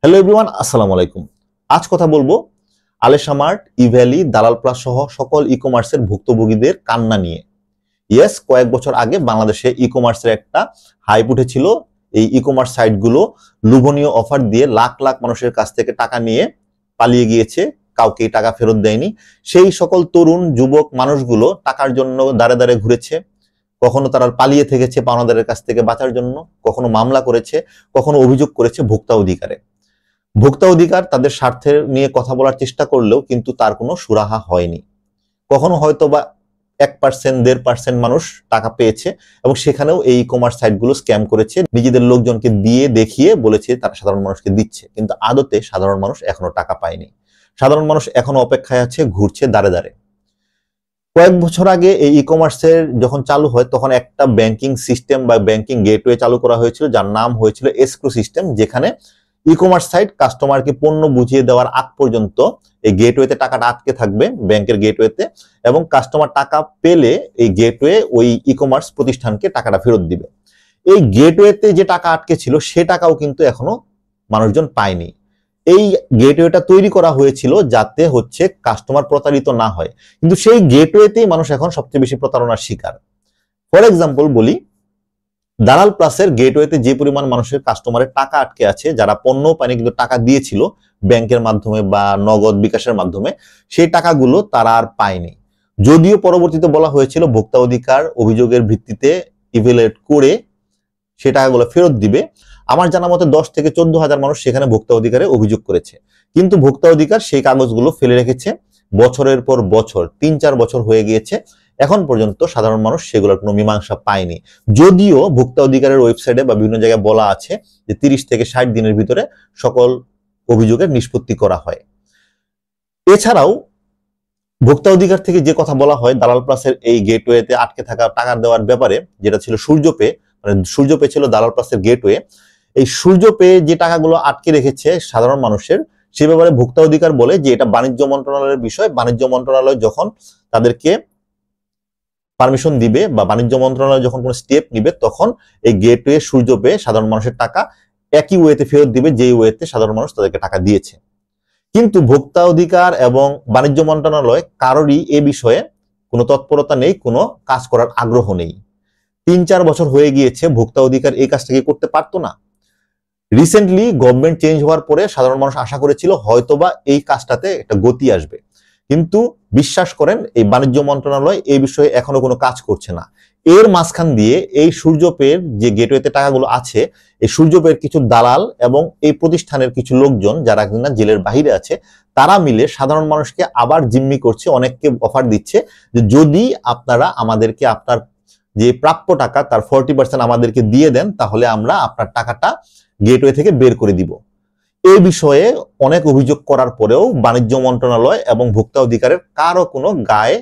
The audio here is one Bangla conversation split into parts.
হ্যালো এভরিওয়ান, আসসালামু আলাইকুম। আজ কথা বলবো আলেশামার্ট, ইভ্যালি, দালাল প্লাস সহ সকল ই কমার্সের ভুক্তভোগীদের কান্না নিয়ে। ইয়েস, কয়েক বছর আগে বাংলাদেশে ই কমার্সের একটা হাইপ উঠেছিল। এই ই কমার্স সাইটগুলো লোভনীয় অফার দিয়ে লাখ লাখ মানুষের কাছ থেকে টাকা নিয়ে পালিয়ে গিয়েছে, কাউকে টাকা ফেরত দেয়নি। সেই সকল তরুণ যুবক মানুষগুলো টাকার জন্য দাঁড়ে দাঁড়ে ঘুরেছে। কখনো তারা পালিয়ে থেকেছে পাওনাদারের কাছ থেকে বাঁচার জন্য, কখনো মামলা করেছে, কখনো অভিযোগ করেছে ভোক্তা অধিকারে। ভোক্তা অধিকার তাদের স্বার্থের নিয়ে কথা বলার চেষ্টা করলেও কিন্তু তার কোনো সুরাহা হয়নি। কখনো হয়তো বা 1%, 1.5% মানুষ টাকা পেয়েছে এবং সেখানেও এই ই কমার্স সাইটগুলো স্ক্যাম করেছে, নিজেদের লোকজনকে দিয়ে দেখিয়ে বলেছে তারা সাধারণ মানুষকে দিচ্ছে, কিন্তু আদতে সাধারণ মানুষ এখনো টাকা পায়নি। সাধারণ মানুষ এখনো অপেক্ষায় আছে, ঘুরছে দাঁড়ে দাঁড়ে। কয়েক বছর আগে এই ই কমার্সের যখন চালু হয় তখন একটা ব্যাংকিং সিস্টেম বা ব্যাংকিং গেটওয়ে চালু করা হয়েছিল, যার নাম হয়েছিল এসক্রো সিস্টেম, যেখানে ই কমার্স সাইট কাস্টমারকে পণ্য বুঝিয়ে দেওয়ার আগ পর্যন্ত এই গেটওয়েতে টাকাটা আটকে থাকবে, ব্যাংকের গেটওয়েতে, এবং কাস্টমার টাকা পেলে এই গেটওয়ে ওই ই কমার্স প্রতিষ্ঠানকে টাকাটা ফেরত দিবে। এই গেটওয়েতে যে টাকা আটকে ছিল সে টাকাও কিন্তু এখনো মানুষজন পায়নি। এই গেটওয়েটা তৈরি করা হয়েছিল যাতে হচ্ছে কাস্টমার প্রতারিত না হয়, কিন্তু সেই গেটওয়েতেই মানুষ এখন সবচেয়ে বেশি প্রতারণার শিকার। ফর এক্সাম্পল বলি, দালাল প্লাসের গেটওয়েতে যে পরিমাণ মানুষের কাস্টমারের টাকা আটকে আছে, যারা পণ্য পায়নি কিন্তু টাকা দিয়েছিল ব্যাংকের মাধ্যমে বা নগদ বিকাশের মাধ্যমে, সেই টাকাগুলো তারা আর পায়নি। যদিও পরবর্তীতে বলা হয়েছিল ভোক্তা অধিকার অভিযোগের ভিত্তিতে ইভ্যালুয়েট করে সে টাকাগুলো ফেরত দিবে। আমার জানা মতে 10 থেকে 14,000 মানুষ সেখানে ভোক্তা অধিকারে অভিযোগ করেছে, কিন্তু ভোক্তা অধিকার সেই কাগজগুলো ফেলে রেখেছে বছরের পর বছর, 3-4 বছর হয়ে গিয়েছে, এখন পর্যন্ত সাধারণ মানুষ সেগুলোর কোনো মীমাংসা পায়নি। যদিও ভোক্তা অধিকারের ওয়েবসাইটে বা বিভিন্ন জায়গায় বলা আছে যে 30 থেকে 60 দিনের ভিতরে সকল অভিযোগের নিষ্পত্তি করা হয়। এছাড়াও ভোক্তা অধিকার থেকে যে কথা বলা হয় দালাল প্লাসের এই গেটওয়েতে আটকে থাকা টাকা দেওয়ার ব্যাপারে, যেটা ছিল সূর্যপে, মানে সূর্যপে ছিল দালাল প্লাসের গেটওয়ে, এই সূর্যপে যে টাকাগুলো আটকে রেখেছে সাধারণ মানুষের, সে ব্যাপারে ভোক্তা অধিকার বলে যে এটা বাণিজ্য মন্ত্রণালয়ের বিষয়। বাণিজ্য মন্ত্রণালয় যখন তাদেরকে পারমিশন দিবে বা বাণিজ্য মন্ত্রণালয় যখন কোনো স্টেপ নিবে, তখন এই গেটওয়ে সূর্যপে সাধারণ মানুষের টাকা একই ওয়েতে ফেরত দিবে যেই ওয়েতে সাধারণ মানুষ তাদেরকে টাকা দিয়েছে। কিন্তু ভোক্তা অধিকার এবং বাণিজ্য মন্ত্রণালয় কারোরই এ বিষয়ে কোনো তৎপরতা নেই, কোনো কাজ করার আগ্রহ নেই। 3-4 বছর হয়ে গিয়েছে, ভোক্তা অধিকার এই কাজটাকে করতে পারতো না। রিসেন্টলি গভর্নমেন্ট চেঞ্জ হওয়ার পরে সাধারণ মানুষ আশা করেছিল হয়তোবা এই কাজটাতে একটা গতি আসবে, কিন্তু বিশ্বাস করেন এই বাণিজ্য মন্ত্রণালয় এই বিষয়ে এখনো কোনো কাজ করছে না। এর মাঝখান দিয়ে এই সূর্যপের যে গেটওয়েতে টাকাগুলো আছে, এই সূর্যপের কিছু দালাল এবং এই প্রতিষ্ঠানের কিছু লোকজন যারা কিনা জেলের বাহিরে আছে, তারা মিলে সাধারণ মানুষকে আবার জিম্মি করছে, অনেককে অফার দিচ্ছে যে যদি আপনারা আমাদেরকে আপনার যে প্রাপ্য টাকা তার 40% আমাদেরকে দিয়ে দেন, তাহলে আমরা আপনার টাকাটা গেটওয়ে থেকে বের করে দিব। এই বিষয়ে অনেক অভিযোগ করার পরেও বাণিজ্য মন্ত্রণালয় এবং ভোক্তা অধিকারের কারো কোনো গায়ে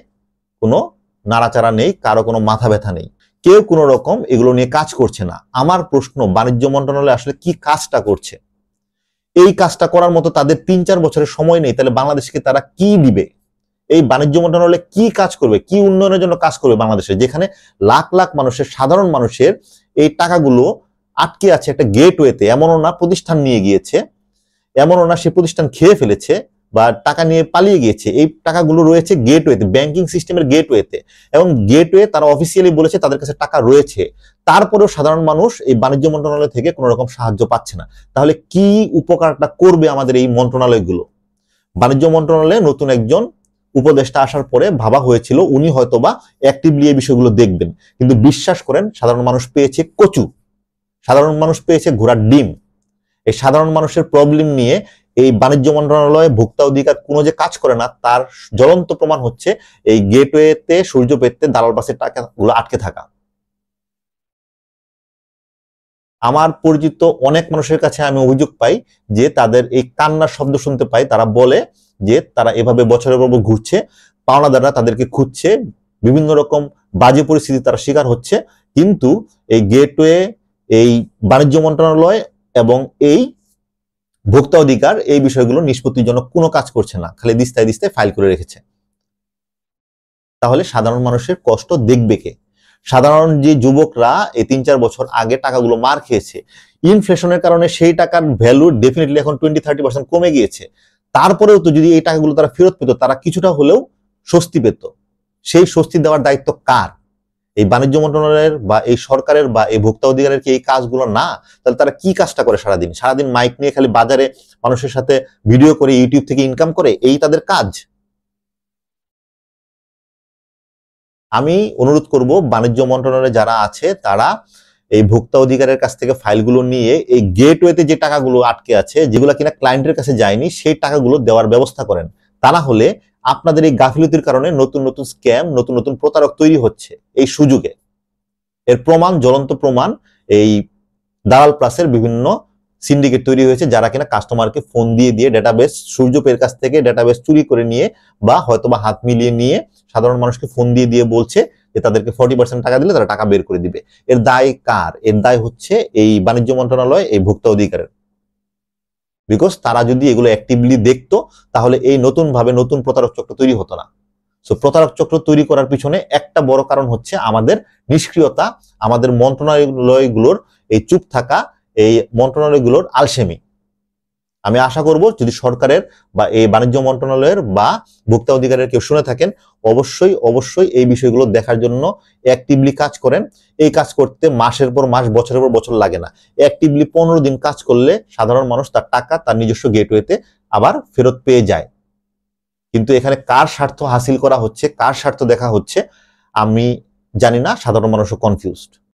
কোনো নাড়াচাড়া নেই, কারো কোনো মাথা ব্যথা নেই, কেউ কোনো রকম এগুলো নিয়ে কাজ করছে না। আমার প্রশ্ন, বাণিজ্য মন্ত্রণালয় আসলে কি কাজটা করছে? এই কাজটা করার মতো তাদের 3-4 বছরের সময় নেই, তাহলে বাংলাদেশকে তারা কি দিবে? এই বাণিজ্য মন্ত্রণালয় কি কাজ করবে, কি উন্নয়নের জন্য কাজ করবে বাংলাদেশে, যেখানে লাখ লাখ মানুষের, সাধারণ মানুষের এই টাকাগুলো আটকে আছে একটা গেটওয়েতে? এমনও না প্রতিষ্ঠান নিয়ে গিয়েছে, এমনও না সে প্রতিষ্ঠান খেয়ে ফেলেছে বা টাকা নিয়ে পালিয়ে গিয়েছে, এই টাকাগুলো রয়েছে গেটওয়েতে, ব্যাংকিং সিস্টেমের গেটওয়েতে, এবং গেটওয়ে তারা অফিসিয়ালি বলেছে তাদের কাছে টাকা রয়েছে। তারপরেও সাধারণ মানুষ এই বাণিজ্য মন্ত্রণালয় থেকে কোনো রকম সাহায্য পাচ্ছে না। তাহলে কি উপকারটা করবে আমাদের এই মন্ত্রণালয়গুলো? বাণিজ্য মন্ত্রণালয়ে নতুন একজন উপদেষ্টা আসার পরে ভাবা হয়েছিল উনি হয়তোবা অ্যাক্টিভলি এই বিষয়গুলো দেখবেন, কিন্তু বিশ্বাস করেন সাধারণ মানুষ পেয়েছে কচু, সাধারণ মানুষ পেয়েছে ঘোড়ার ডিম। এই সাধারণ মানুষের প্রবলেম নিয়ে এই বাণিজ্য মন্ত্রণালয়, ভোক্তা অধিকার কোনো যে কাজ করে না তার জ্বলন্ত প্রমাণ হচ্ছে এই গেটওয়েতে সূর্যপেতে দালাল প্লাসের টাকাগুলো আটকে থাকা। আমার পরিচিত অনেক মানুষের কাছে আমি অভিযোগ পাই যে তাদের এই কান্নার শব্দ শুনতে পাই, তারা বলে যে তারা এভাবে বছরের পর বছর ঘুরছে, পাওনাদাররা তাদেরকে খুঁজছে, বিভিন্ন রকম বাজে পরিস্থিতি তারা শিকার হচ্ছে, কিন্তু এই গেটওয়ে, এই বাণিজ্য মন্ত্রণালয় এবং এই ভোক্তা অধিকার এই বিষয়গুলো নিষ্পত্তির জন্য কোনো কাজ করছে না, খালি দিস্তায় দিস্তায় ফাইল করে রেখেছে। তাহলে সাধারণ মানুষের কষ্ট দেখবে কে? সাধারণ যে যুবকরা এই 3-4 বছর আগে টাকাগুলো মার খেয়েছে, ইনফ্লেশনের কারণে সেই টাকার ভ্যালু ডেফিনেটলি এখন 20-30% কমে গিয়েছে। তারপরেও তো যদি এই টাকাগুলো তারা ফেরত পেত, তারা কিছুটা হলেও স্বস্তি পেত। সেই স্বস্তি দেওয়ার দায়িত্ব কার? এই বাণিজ্য মন্ত্রণালয়ের বা এই সরকারের বা এই ভোক্তা অধিকারের কি এই কাজগুলো না? তাহলে তারা কি কাজটা করে সারাদিন মাইক নিয়ে খালি বাজারে মানুষের সাথে ভিডিও করে ইউটিউব থেকে ইনকাম করে, এই তাদের কাজ? আমি অনুরোধ করব বাণিজ্য মন্ত্রণালয়ে যারা আছে তারা এই ভোক্তা অধিকারের কাছ থেকে ফাইলগুলো নিয়ে এই গেটওয়েতে যে টাকাগুলো আটকে আছে, যেগুলো কিনা ক্লায়েন্টের কাছে যায়নি, সেই টাকাগুলো দেওয়ার ব্যবস্থা করেন। তা না হলে আপনাদের এই গাফিলতির কারণে নতুন নতুন স্ক্যাম, নতুন নতুন প্রতারক তৈরি হচ্ছে এই সুযোগে। এর প্রমাণ, জ্বলন্ত প্রমাণ, এই দালাল প্লাসের বিভিন্ন সিন্ডিকেট তৈরি হয়েছে, যারা কিনা কাস্টমারকে ফোন দিয়ে দিয়ে ডেটাবেস, সূর্যপের কাছ থেকে ডেটাবেস চুরি করে নিয়ে বা হয়তোবা হাত মিলিয়ে নিয়ে সাধারণ মানুষকে ফোন দিয়ে দিয়ে বলছে যে তাদেরকে 40% টাকা দিলে তারা টাকা বের করে দিবে। এর দায় কার? এর দায় হচ্ছে এই বাণিজ্য মন্ত্রণালয়, এই ভোক্তা অধিকারের। বিকজ তারা যদি এগুলো অ্যাক্টিভলি দেখতো, তাহলে এই নতুন ভাবে নতুন প্রতারক চক্র তৈরি হতো না। সো প্রতারক চক্র তৈরি করার পিছনে একটা বড় কারণ হচ্ছে আমাদের নিষ্ক্রিয়তা, আমাদের মন্ত্রণালয়গুলোর এই চুপ থাকা, এই মন্ত্রণালয়গুলোর আলসেমি। আমি আশা করব যদি সরকারের বা এই বাণিজ্য মন্ত্রণালয়ের বা ভোক্তা অধিকারের কেউ শুনে থাকেন, অবশ্যই অবশ্যই এই বিষয়গুলো দেখার জন্য অ্যাক্টিভলি কাজ করেন। এই কাজ করতে মাসের পর মাস, বছরের পর বছর লাগে না। অ্যাক্টিভলি 15 দিন কাজ করলে সাধারণ মানুষ তার টাকা তার নিজস্ব গেটওয়েতে আবার ফেরত পেয়ে যায়। কিন্তু এখানে কার স্বার্থ হাসিল করা হচ্ছে, কার স্বার্থ দেখা হচ্ছে, আমি জানি না। সাধারণ মানুষও কনফিউজড।